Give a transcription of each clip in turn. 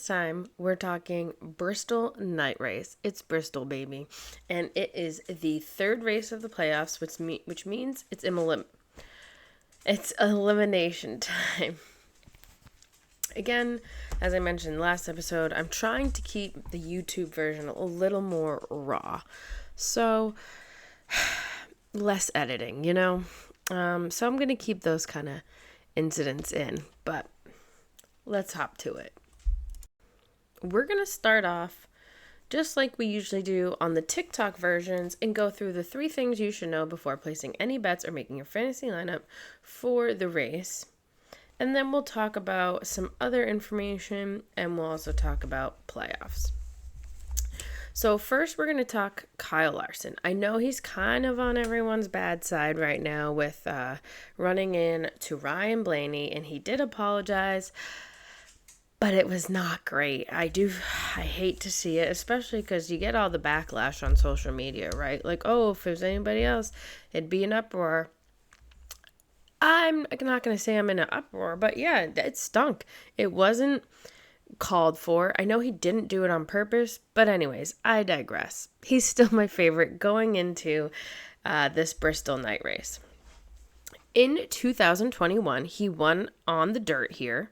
time, we're talking Bristol Night race. It's Bristol, baby. And it is the third race of the playoffs, which means it's elimination time. Again, as I mentioned last episode, I'm trying to keep the YouTube version a little more raw. So, less editing, So I'm going to keep those kind of incidents in, but let's hop to it. We're going to start off just like we usually do on the TikTok versions and go through the 3 things you should know before placing any bets or making your fantasy lineup for the race. And then we'll talk about some other information, and we'll also talk about playoffs. So first, we're going to talk Kyle Larson. I know he's kind of on everyone's bad side right now with running in to Ryan Blaney, and he did apologize, but it was not great. I hate to see it, especially because you get all the backlash on social media, right? Like, oh, if it was anybody else, it'd be an uproar. I'm not going to say I'm in an uproar, but yeah, it stunk. It wasn't called for. I know he didn't do it on purpose, but anyways, I digress. He's still my favorite going into this Bristol Night race. In 2021, he won on the dirt here,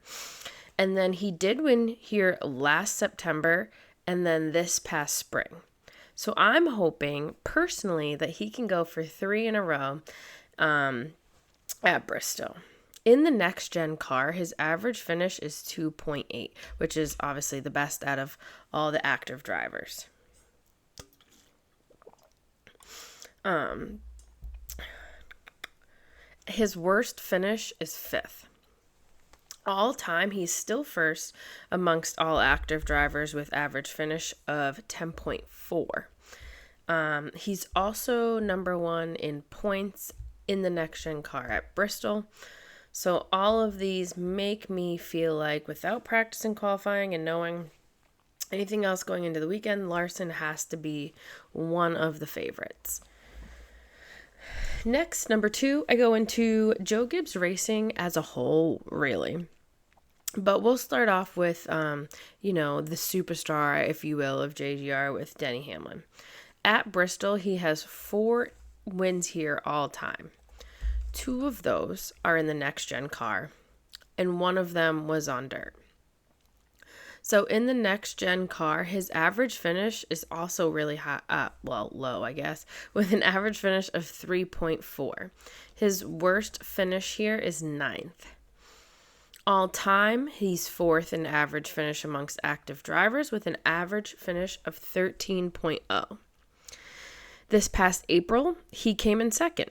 and then he did win here last September, and then this past spring. So I'm hoping personally that he can go for 3 in a row at Bristol. In the next gen car, his average finish is 2.8, which is obviously the best out of all the active drivers. His worst finish is 5th. All time, he's still first amongst all active drivers with average finish of 10.4. He's also number 1 in points in the next gen car at Bristol. So all of these make me feel like without practicing qualifying and knowing anything else going into the weekend, Larson has to be one of the favorites. Next, number 2, I go into Joe Gibbs Racing as a whole, really. But we'll start off with, the superstar, if you will, of JGR with Denny Hamlin. At Bristol, he has 4 wins here all time. 2 of those are in the next gen car, and 1 of them was on dirt. So in the next gen car, his average finish is also really high, low, I guess, with an average finish of 3.4. His worst finish here is 9th. All time, he's 4th in average finish amongst active drivers with an average finish of 13.0. This past April, he came in 2nd.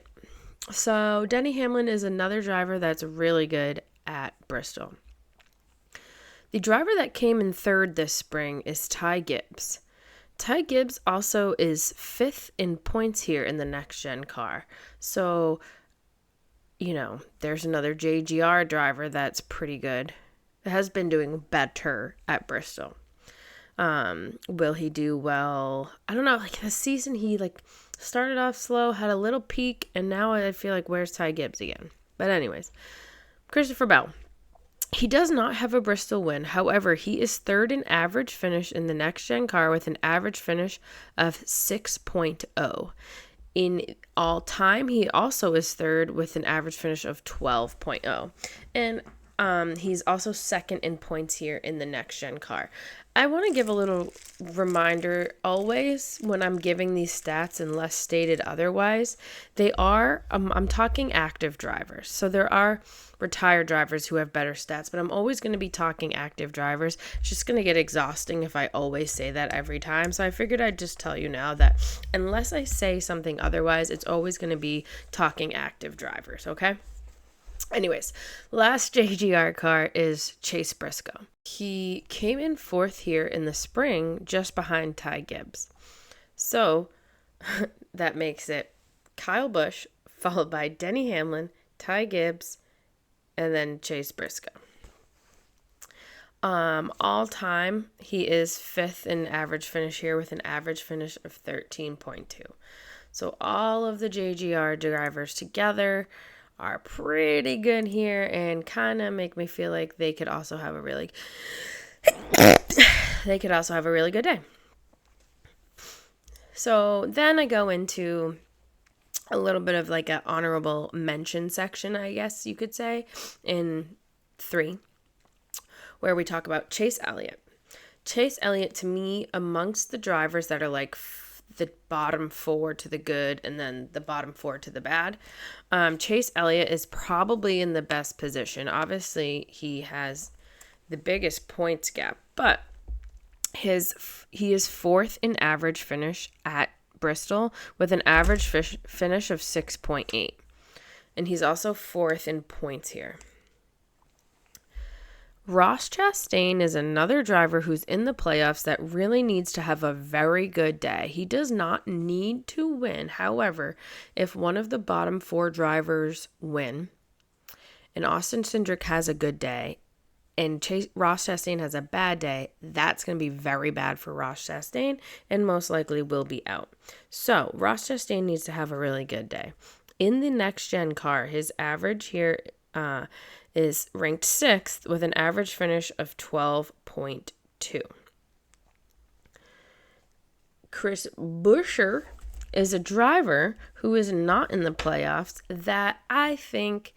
So Denny Hamlin is another driver that's really good at Bristol. The driver that came in 3rd this spring is Ty Gibbs. Ty Gibbs also is 5th in points here in the next gen car. So, there's another JGR driver that's pretty good. Has been doing better at Bristol. Will he do well? I don't know. Like, this season, he started off slow, had a little peak, and now I feel like, where's Ty Gibbs again? But anyways, Christopher Bell. He does not have a Bristol win. However, he is 3rd in average finish in the next gen car with an average finish of 6.0. In all time, he also is 3rd with an average finish of 12.0. And he's also 2nd in points here in the next gen car. I want to give a little reminder always when I'm giving these stats unless stated otherwise. They are, I'm talking active drivers. So there are retired drivers who have better stats, but I'm always going to be talking active drivers. It's just going to get exhausting if I always say that every time. So I figured I'd just tell you now that unless I say something otherwise, it's always going to be talking active drivers, okay? Anyways, last JGR car is Chase Briscoe. He came in 4th here in the spring, just behind Ty Gibbs. So that makes it Kyle Busch, followed by Denny Hamlin, Ty Gibbs, and then Chase Briscoe. All time, he is 5th in average finish here with an average finish of 13.2. So all of the JGR drivers together are pretty good here and kind of make me feel like they could also have a really they could also have a really good day. So then I go into a little bit of like an honorable mention section, I guess you could say, in 3, where we talk about Chase Elliott. Chase Elliott, to me, amongst the drivers that are like the bottom 4 to the good and then the bottom 4 to the bad, Chase Elliott is probably in the best position. Obviously, he has the biggest points gap, but he is 4th in average finish at Bristol with an average finish of 6.8. And he's also 4th in points here. Ross Chastain is another driver who's in the playoffs that really needs to have a very good day. He does not need to win. However, if one of the bottom 4 drivers win and Austin Cindric has a good day and Ross Chastain has a bad day, that's going to be very bad for Ross Chastain and most likely will be out. So Ross Chastain needs to have a really good day. In the next gen car, his average here is ranked 6th with an average finish of 12.2. Chris Buescher is a driver who is not in the playoffs that I think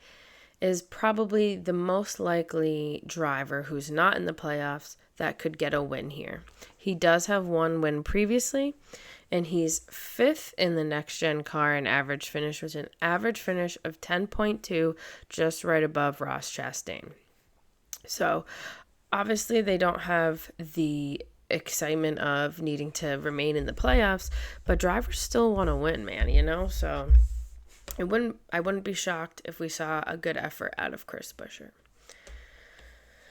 is probably the most likely driver who's not in the playoffs that could get a win here. He does have one win previously, and he's 5th in the next gen car in average finish with an average finish of 10.2, just right above Ross Chastain. So obviously they don't have the excitement of needing to remain in the playoffs, but drivers still want to win, man, you know? So I wouldn't be shocked if we saw a good effort out of Chris Buescher.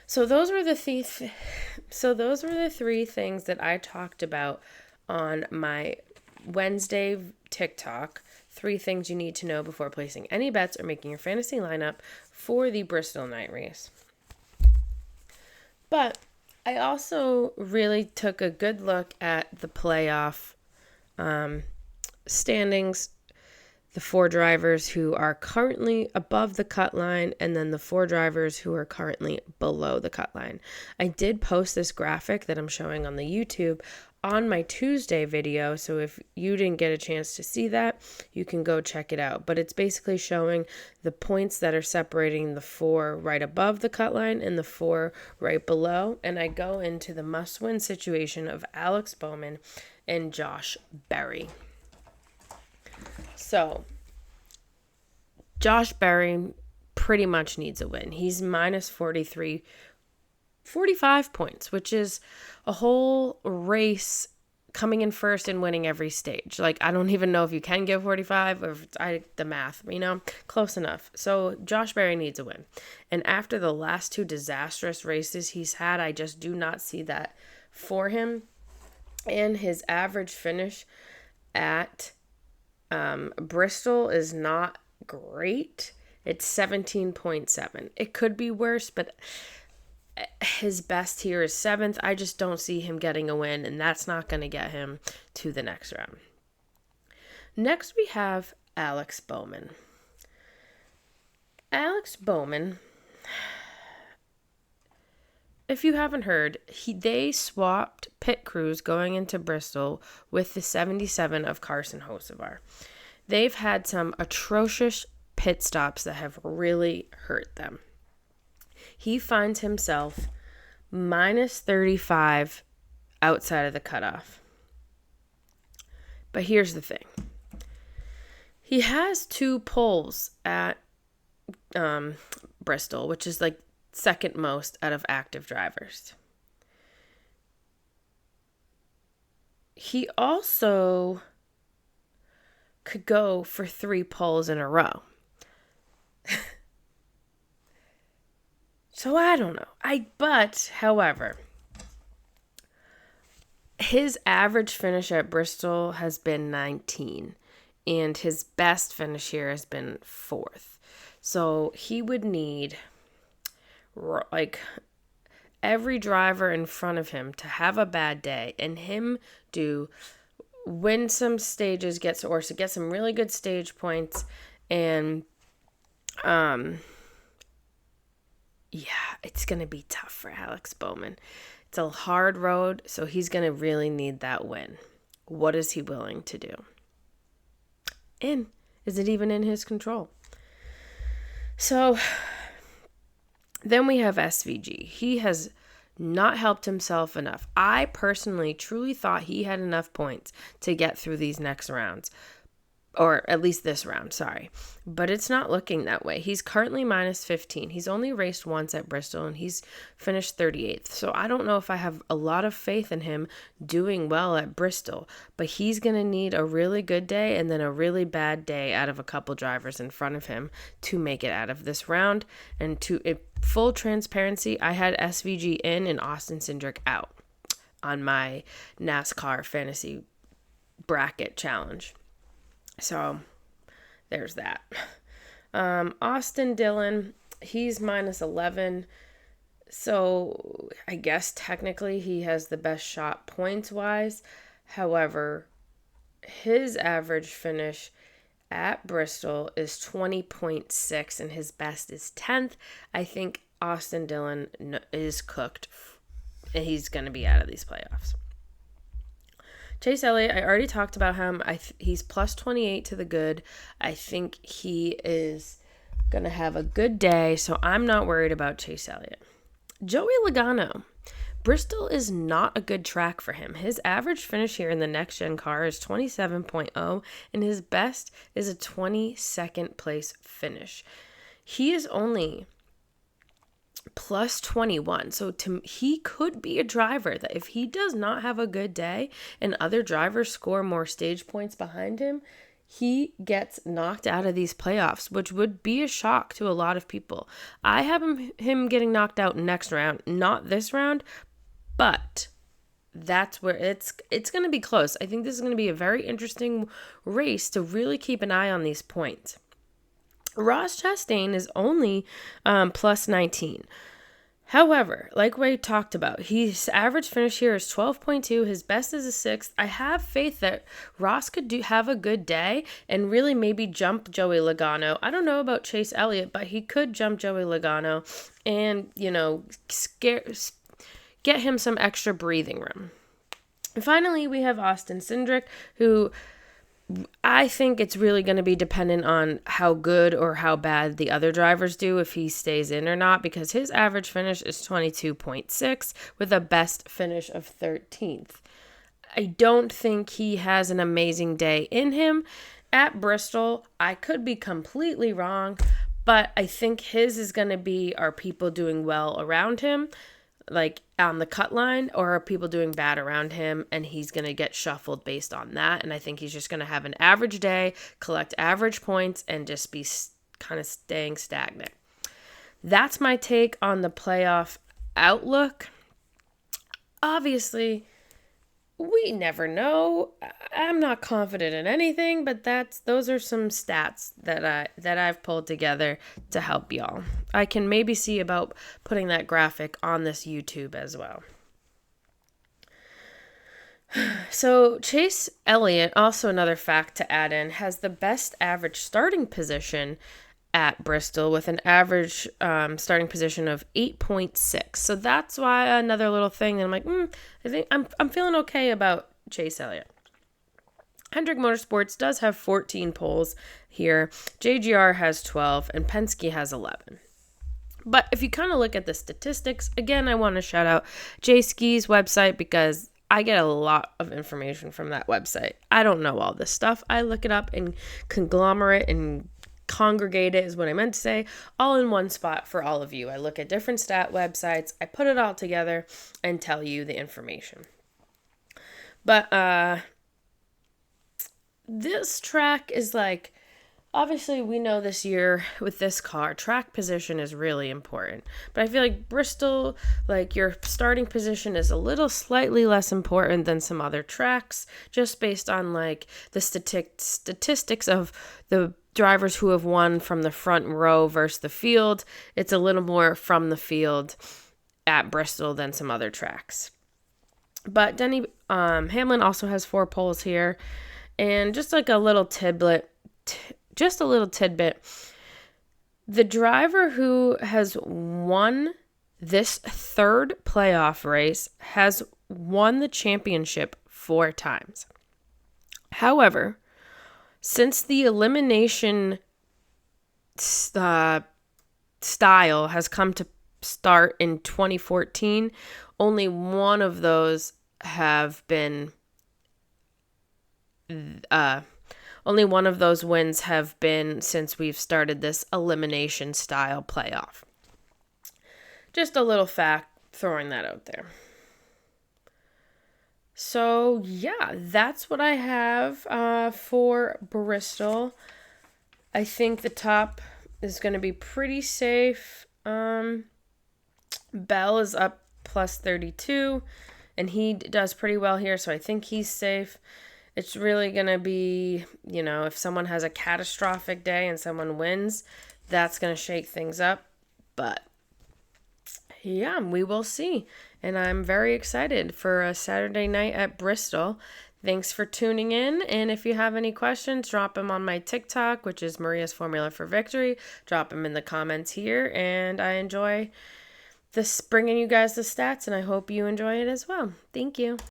So those were the 3 things that I talked about on my Wednesday TikTok. 3 things you need to know before placing any bets or making your fantasy lineup for the Bristol Night race. But I also really took a good look at the playoff standings, the 4 drivers who are currently above the cut line, and then the 4 drivers who are currently below the cut line. I did post this graphic that I'm showing on the YouTube on my Tuesday video, so if you didn't get a chance to see that, you can go check it out. But it's basically showing the points that are separating the 4 right above the cut line and the 4 right below, and I go into the must-win situation of Alex Bowman and Josh Berry. So, Josh Berry pretty much needs a win. He's minus 45 points, which is a whole race coming in first and winning every stage. Like, I don't even know if you can give 45 or if it's the math, you know, close enough. So Josh Berry needs a win. And after the last 2 disastrous races he's had, I just do not see that for him. And his average finish at Bristol is not great. It's 17.7. It could be worse, but his best here is 7th. I just don't see him getting a win, and that's not going to get him to the next round. Next, we have Alex Bowman. Alex Bowman, if you haven't heard, they swapped pit crews going into Bristol with the 77 of Carson Hocevar. They've had some atrocious pit stops that have really hurt them. He finds himself minus 35 outside of the cutoff. But here's the thing. He has 2 poles at Bristol, which is like second most out of active drivers. He also could go for 3 poles in a row. So I don't know. However, his average finish at Bristol has been 19, and his best finish here has been 4th. So he would need like every driver in front of him to have a bad day and him to win some stages, get some really good stage points, and yeah, it's going to be tough for Alex Bowman. It's a hard road, so he's going to really need that win. What is he willing to do? And is it even in his control? So then we have SVG. He has not helped himself enough. I personally truly thought he had enough points to get through these next rounds. Or at least this round, sorry. But it's not looking that way. He's currently minus 15. He's only raced once at Bristol, and he's finished 38th. So I don't know if I have a lot of faith in him doing well at Bristol. But he's going to need a really good day and then a really bad day out of a couple drivers in front of him to make it out of this round. And full transparency, I had SVG in and Austin Cindric out on my NASCAR fantasy bracket challenge. So there's that. Austin Dillon, he's minus 11. So I guess technically he has the best shot points wise. However, his average finish at Bristol is 20.6 and his best is 10th. I think Austin Dillon is cooked and he's going to be out of these playoffs. Chase Elliott, I already talked about him. He's plus 28 to the good. I think he is going to have a good day, so I'm not worried about Chase Elliott. Joey Logano. Bristol is not a good track for him. His average finish here in the next-gen car is 27.0, and his best is a 22nd place finish. He is only plus 21. So he could be a driver that if he does not have a good day and other drivers score more stage points behind him, he gets knocked out of these playoffs, which would be a shock to a lot of people. I have him getting knocked out next round, not this round, but that's where it's going to be close. I think this is going to be a very interesting race to really keep an eye on these points. Ross Chastain is only plus 19. However, like we talked about, his average finish here is 12.2. His best is a 6th. I have faith that Ross could have a good day and really maybe jump Joey Logano. I don't know about Chase Elliott, but he could jump Joey Logano and, get him some extra breathing room. And finally, we have Austin Cindric, who I think it's really going to be dependent on how good or how bad the other drivers do if he stays in or not, because his average finish is 22.6 with a best finish of 13th. I don't think he has an amazing day in him at Bristol. I could be completely wrong, but I think his is going to be, are people doing well around him, like on the cut line, or are people doing bad around him and he's going to get shuffled based on that. And I think he's just going to have an average day, collect average points, and just be kind of staying stagnant. That's my take on the playoff outlook. Obviously, we never know. I'm not confident in anything, but those are some stats that I've pulled together to help y'all. I can maybe see about putting that graphic on this YouTube as well. So Chase Elliott, also another fact to add in, has the best average starting position at Bristol with an average starting position of 8.6. So that's why another little thing that I'm like, I think I'm feeling okay about Chase Elliott. Hendrick Motorsports does have 14 poles here. JGR has 12 and Penske has 11. But if you kind of look at the statistics, again, I want to shout out J-Ski's website because I get a lot of information from that website. I don't know all this stuff. I look it up and conglomerate and congregate it is what I meant to say, all in one spot for all of you. I look at different stat websites, I put it all together and tell you the information. But this track is like, obviously we know this year with this car, track position is really important. But I feel like Bristol, like your starting position is a little slightly less important than some other tracks, just based on like the statistics of the drivers who have won from the front row versus the field. It's a little more from the field at Bristol than some other tracks. But Denny Hamlin also has 4 poles here. And just like a little tidbit, the driver who has won this third playoff race has won the championship 4 times. However, since the elimination style has come to start in 2014, only one of those wins have been since we've started this elimination style playoff. Just a little fact, throwing that out there. So yeah, that's what I have for Bristol. I think the top is going to be pretty safe. Bell is up plus 32, and he does pretty well here, so I think he's safe. It's really going to be, if someone has a catastrophic day and someone wins, that's going to shake things up. But yeah, we will see. And I'm very excited for a Saturday night at Bristol. Thanks for tuning in. And if you have any questions, drop them on my TikTok, which is Maria's Formula for Victory. Drop them in the comments here. And I enjoy this bringing you guys the stats, and I hope you enjoy it as well. Thank you.